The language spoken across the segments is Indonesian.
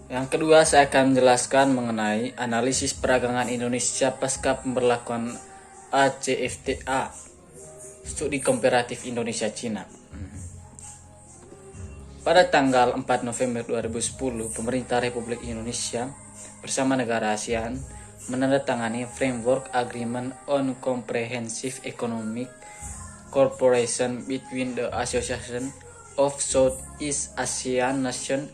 Yang kedua, saya akan menjelaskan mengenai analisis perdagangan Indonesia pasca pemberlakuan ACFTA, Studi Komparatif Indonesia-Cina. Pada tanggal 4 November 2010, pemerintah Republik Indonesia bersama negara ASEAN menandatangani Framework Agreement on Comprehensive Economic Cooperation between the Association of Southeast Asian Nations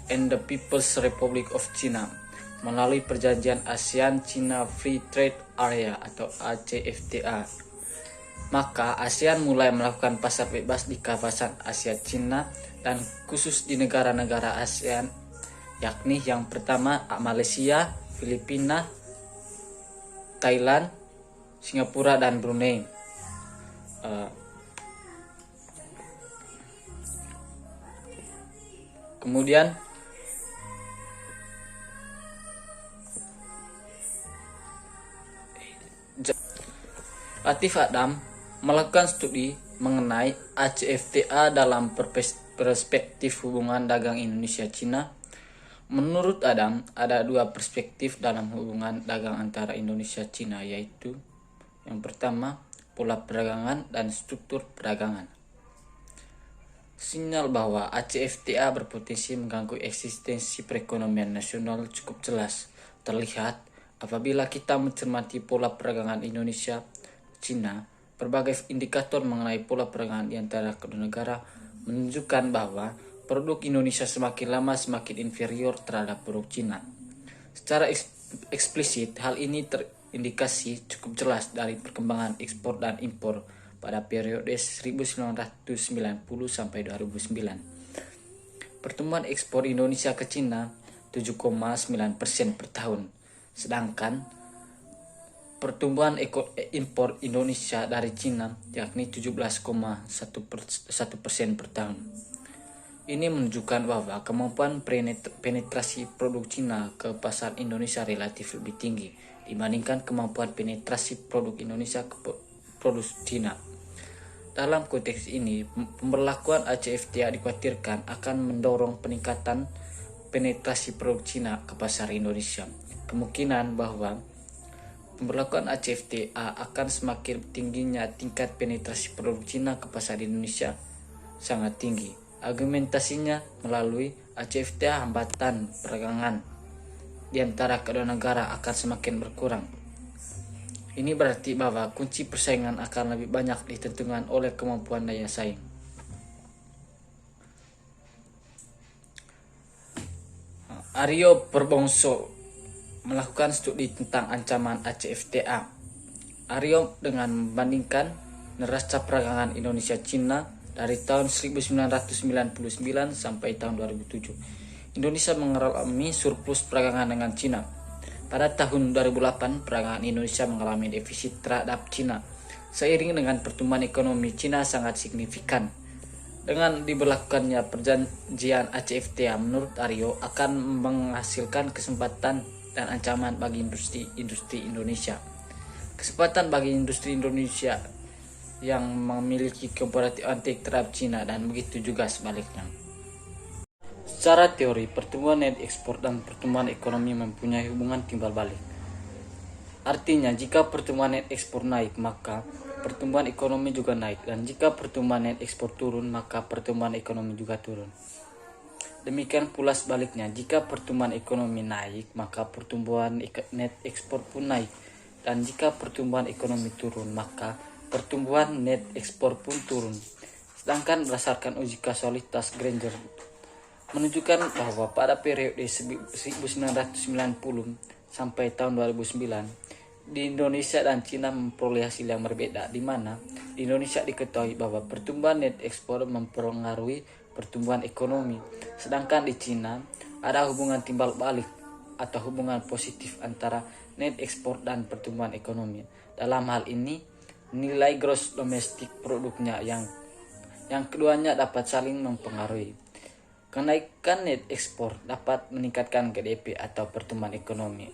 and the People's Republic of China melalui perjanjian ASEAN-China Free Trade Area atau ACFTA. Maka ASEAN mulai melakukan pasar bebas di kawasan Asia Cina dan khusus di negara-negara ASEAN, yakni yang pertama Malaysia, Filipina, Thailand, Singapura, dan Brunei. Kemudian Latif Adam melakukan studi mengenai ACFTA dalam perspektif hubungan dagang Indonesia-Cina. Menurut Adam, ada dua perspektif dalam hubungan dagang antara Indonesia-Cina, yaitu yang pertama, pola perdagangan dan struktur perdagangan. Sinyal bahwa ACFTA berpotensi mengganggu eksistensi perekonomian nasional cukup jelas terlihat apabila kita mencermati pola perdagangan Indonesia-Cina. Berbagai indikator mengenai pola perdagangan di antara kedua negara menunjukkan bahwa produk Indonesia semakin lama semakin inferior terhadap produk Cina. Secara eksplisit, hal ini terindikasi cukup jelas dari perkembangan ekspor dan impor pada periode 1990 sampai 2009. Pertumbuhan ekspor Indonesia ke Cina 7,9% per tahun, sedangkan pertumbuhan impor Indonesia dari Cina yakni 17,1% per tahun. Ini menunjukkan bahwa kemampuan penetrasi produk Cina ke pasar Indonesia relatif lebih tinggi dibandingkan kemampuan penetrasi produk Indonesia ke produk Cina. Dalam konteks ini, pemberlakuan ACFTA dikhawatirkan akan mendorong peningkatan penetrasi produk Cina ke pasar Indonesia. Kemungkinan bahwa pemberlakuan ACFTA akan semakin tingginya tingkat penetrasi produk Cina ke pasar Indonesia sangat tinggi. Argumentasinya melalui ACFTA hambatan perdagangan di antara kedua negara akan semakin berkurang. Ini berarti bahwa kunci persaingan akan lebih banyak ditentukan oleh kemampuan daya saing. Aryo Perbongso melakukan studi tentang ancaman ACFTA. Aryo dengan membandingkan neraca perdagangan Indonesia-Cina dari tahun 1999 sampai tahun 2007. Indonesia mengalami surplus perdagangan dengan Cina. Pada tahun 2008, perdagangan Indonesia mengalami defisit terhadap Cina. Seiring dengan pertumbuhan ekonomi Cina sangat signifikan. Dengan diberlakukannya perjanjian ACFTA, menurut Aryo akan menghasilkan kesempatan dan ancaman bagi industri Indonesia. Kesempatan bagi industri Indonesia yang memiliki komparatif antik terhadap Cina dan begitu juga sebaliknya. Secara teori, pertumbuhan net ekspor dan pertumbuhan ekonomi mempunyai hubungan timbal balik. Artinya, jika pertumbuhan net ekspor naik, maka pertumbuhan ekonomi juga naik, dan jika pertumbuhan net ekspor turun, maka pertumbuhan ekonomi juga turun. Demikian pula sebaliknya, jika pertumbuhan ekonomi naik, maka pertumbuhan net ekspor pun naik. Dan jika pertumbuhan ekonomi turun, maka pertumbuhan net ekspor pun turun. Sedangkan berdasarkan uji kausalitas Granger menunjukkan bahwa pada periode 1990 sampai tahun 2009, di Indonesia dan Cina memperoleh hasil yang berbeda, di mana di Indonesia diketahui bahwa pertumbuhan net ekspor mempengaruhi pertumbuhan ekonomi, sedangkan di Cina ada hubungan timbal balik atau hubungan positif antara net ekspor dan pertumbuhan ekonomi. Dalam hal ini, nilai gross domestic produknya yang keduanya dapat saling mempengaruhi. Kenaikan net ekspor dapat meningkatkan GDP atau pertumbuhan ekonomi.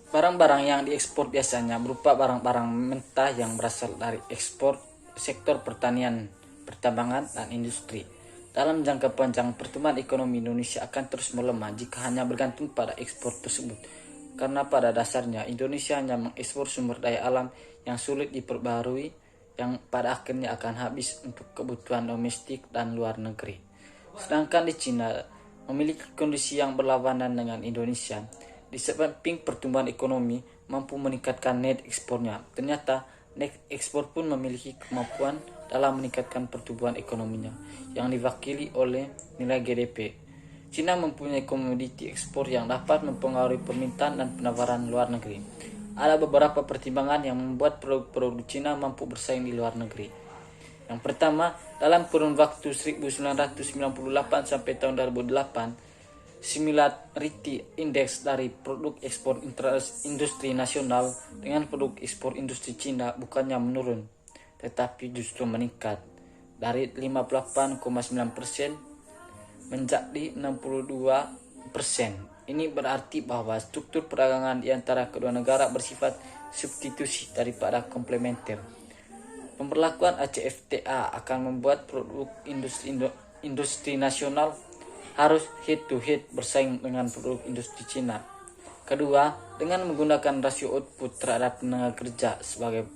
Barang-barang yang diekspor biasanya berupa barang-barang mentah yang berasal dari ekspor sektor pertanian pertambangan, dan industri. Dalam jangka panjang, pertumbuhan ekonomi Indonesia akan terus melemah jika hanya bergantung pada ekspor tersebut. Karena pada dasarnya Indonesia hanya mengekspor sumber daya alam yang sulit diperbarui, yang pada akhirnya akan habis untuk kebutuhan domestik dan luar negeri. Sedangkan di Cina memiliki kondisi yang berlawanan dengan Indonesia. Di samping pertumbuhan ekonomi mampu meningkatkan net ekspornya, ternyata net ekspor pun memiliki kemampuan dalam meningkatkan pertumbuhan ekonominya yang diwakili oleh nilai GDP. Cina mempunyai komoditi ekspor yang dapat mempengaruhi permintaan dan penawaran luar negeri. Ada beberapa pertimbangan yang membuat produk-produk Cina mampu bersaing di luar negeri. Yang pertama, dalam kurun waktu 1998 sampai tahun 2008, similarity index dari produk ekspor industri nasional dengan produk ekspor industri Cina bukannya menurun, tetapi justru meningkat dari 58,9% menjadi 62%. Ini berarti bahwa struktur perdagangan di antara kedua negara bersifat substitusi daripada komplementer. Pemberlakuan ACFTA akan membuat produk industri nasional harus head-to-head bersaing dengan produk industri Cina. Kedua, dengan menggunakan rasio output terhadap tenaga kerja sebagai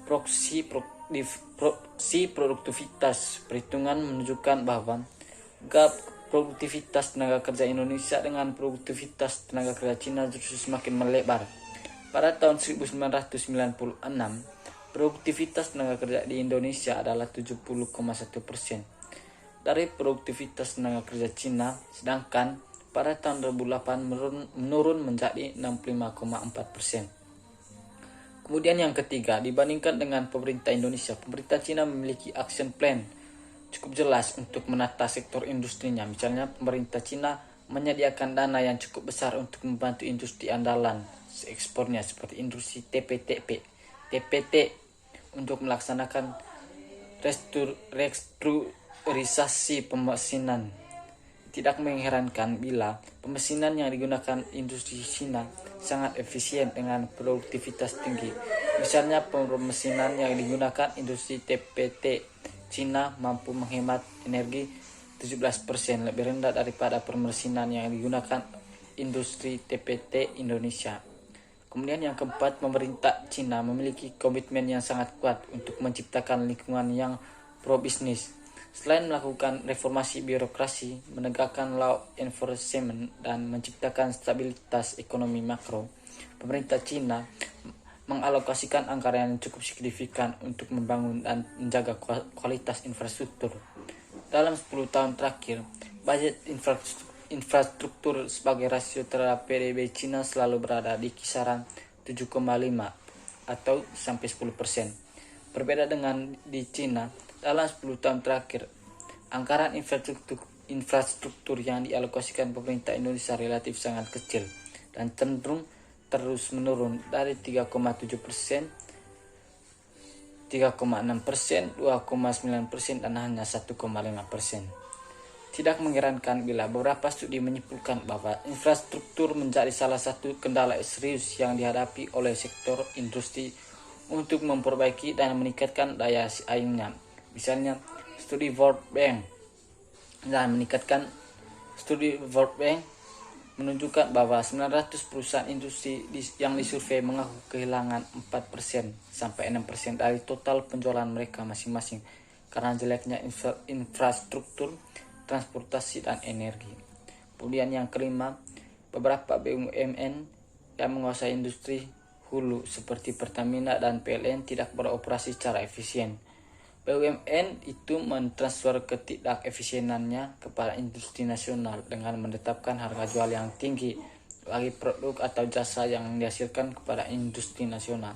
proksi produktivitas, perhitungan menunjukkan bahwa gap produktivitas tenaga kerja Indonesia dengan produktivitas tenaga kerja Cina justru semakin melebar. Pada tahun 1996, produktivitas tenaga kerja di Indonesia adalah 70,1% dari produktivitas tenaga kerja Cina, sedangkan pada tahun 2008 menurun menjadi 65,4%. Kemudian yang ketiga, dibandingkan dengan pemerintah Indonesia, pemerintah Cina memiliki action plan cukup jelas untuk menata sektor industrinya. Misalnya, pemerintah Cina menyediakan dana yang cukup besar untuk membantu industri andalan ekspornya seperti industri TPT untuk melaksanakan restrukturisasi pemesinan. Tidak mengherankan bila pemesinan yang digunakan industri Cina sangat efisien dengan produktivitas tinggi. Misalnya, pemesinan yang digunakan industri TPT Cina mampu menghemat energi 17% lebih rendah daripada pemesinan yang digunakan industri TPT Indonesia. Kemudian yang keempat, pemerintah Cina memiliki komitmen yang sangat kuat untuk menciptakan lingkungan yang pro-bisnis. Selain melakukan reformasi birokrasi, menegakkan law enforcement, dan menciptakan stabilitas ekonomi makro, pemerintah Cina mengalokasikan anggaran yang cukup signifikan untuk membangun dan menjaga kualitas infrastruktur. Dalam 10 tahun terakhir, budget infrastruktur sebagai rasio terhadap PDB Cina selalu berada di kisaran 7,5 atau sampai 10%. Berbeda dengan di Cina, dalam 10 tahun terakhir, anggaran infrastruktur yang dialokasikan pemerintah Indonesia relatif sangat kecil dan cenderung terus menurun dari 3,7%, 3,6%, 2,9%, dan hanya 1,5%. Tidak mengherankan bila beberapa studi menyimpulkan bahwa infrastruktur menjadi salah satu kendala serius yang dihadapi oleh sektor industri untuk memperbaiki dan meningkatkan daya saingnya. Misalnya, studi World Bank menunjukkan bahwa 900 perusahaan industri yang disurvei mengaku kehilangan 4% sampai 6% dari total penjualan mereka masing-masing karena jeleknya infrastruktur, transportasi, dan energi. Kemudian yang kelima, beberapa BUMN yang menguasai industri hulu seperti Pertamina dan PLN tidak beroperasi secara efisien. BUMN itu mentransfer ketidakefisienannya kepada industri nasional dengan menetapkan harga jual yang tinggi bagi produk atau jasa yang dihasilkan kepada industri nasional.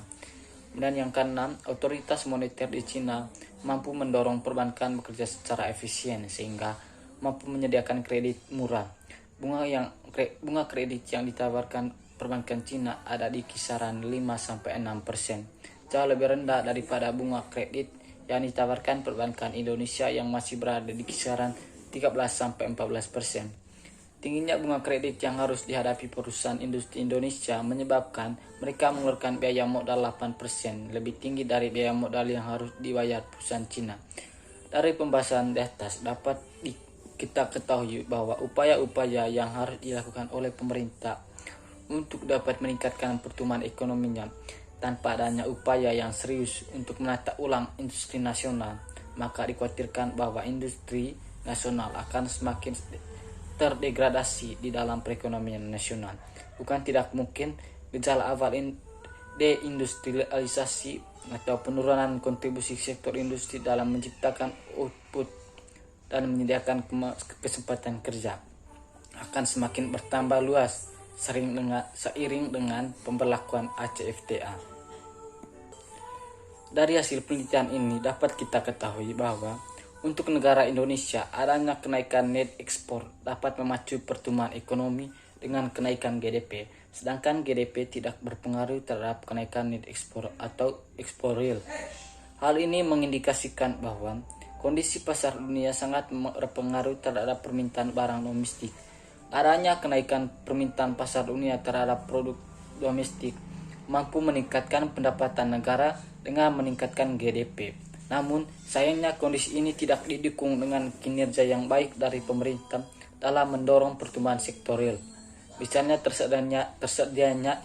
Kemudian yang keenam, otoritas moneter di Cina mampu mendorong perbankan bekerja secara efisien sehingga mampu menyediakan kredit murah. Bunga kredit yang ditawarkan perbankan Cina ada di kisaran 5-6%, jauh lebih rendah daripada bunga kredit yang ditawarkan perbankan Indonesia yang masih berada di kisaran 13-14%. Tingginya bunga kredit yang harus dihadapi perusahaan industri Indonesia menyebabkan mereka mengeluarkan biaya modal 8%, lebih tinggi dari biaya modal yang harus dibayar perusahaan Cina. Dari pembahasan di atas dapat kita ketahui bahwa upaya-upaya yang harus dilakukan oleh pemerintah untuk dapat meningkatkan pertumbuhan ekonominya tanpa adanya upaya yang serius untuk menata ulang industri nasional, maka dikhawatirkan bahwa industri nasional akan semakin terdegradasi di dalam perekonomian nasional. Bukan tidak mungkin gejala awal deindustrialisasi atau penurunan kontribusi sektor industri dalam menciptakan output dan menyediakan kesempatan kerja akan semakin bertambah luas seiring dengan pemberlakuan ACFTA. Dari hasil penelitian ini dapat kita ketahui bahwa untuk negara Indonesia, adanya kenaikan net ekspor dapat memacu pertumbuhan ekonomi dengan kenaikan GDP, sedangkan GDP tidak berpengaruh terhadap kenaikan net ekspor atau ekspor real. Hal ini mengindikasikan bahwa kondisi pasar dunia sangat berpengaruh terhadap permintaan barang domestik. Adanya kenaikan permintaan pasar dunia terhadap produk domestik mampu meningkatkan pendapatan negara dengan meningkatkan GDP. Namun, sayangnya kondisi ini tidak didukung dengan kinerja yang baik dari pemerintah dalam mendorong pertumbuhan sektor real. Misalnya tersedianya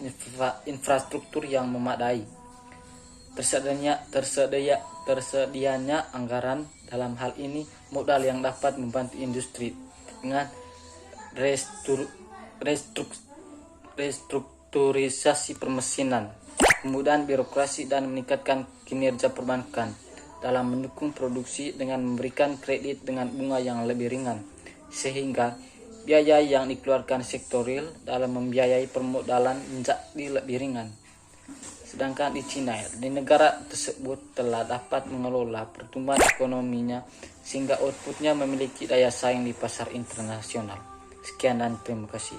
infrastruktur yang memadai, tersedianya anggaran, dalam hal ini modal yang dapat membantu industri dengan restrukturisasi permesinan, kemudahan birokrasi, dan meningkatkan kinerja perbankan dalam mendukung produksi dengan memberikan kredit dengan bunga yang lebih ringan, sehingga biaya yang dikeluarkan sektor real dalam membiayai permodalan menjadi lebih ringan. Sedangkan di China, di negara tersebut telah dapat mengelola pertumbuhan ekonominya sehingga outputnya memiliki daya saing di pasar internasional. Sekian dan terima kasih.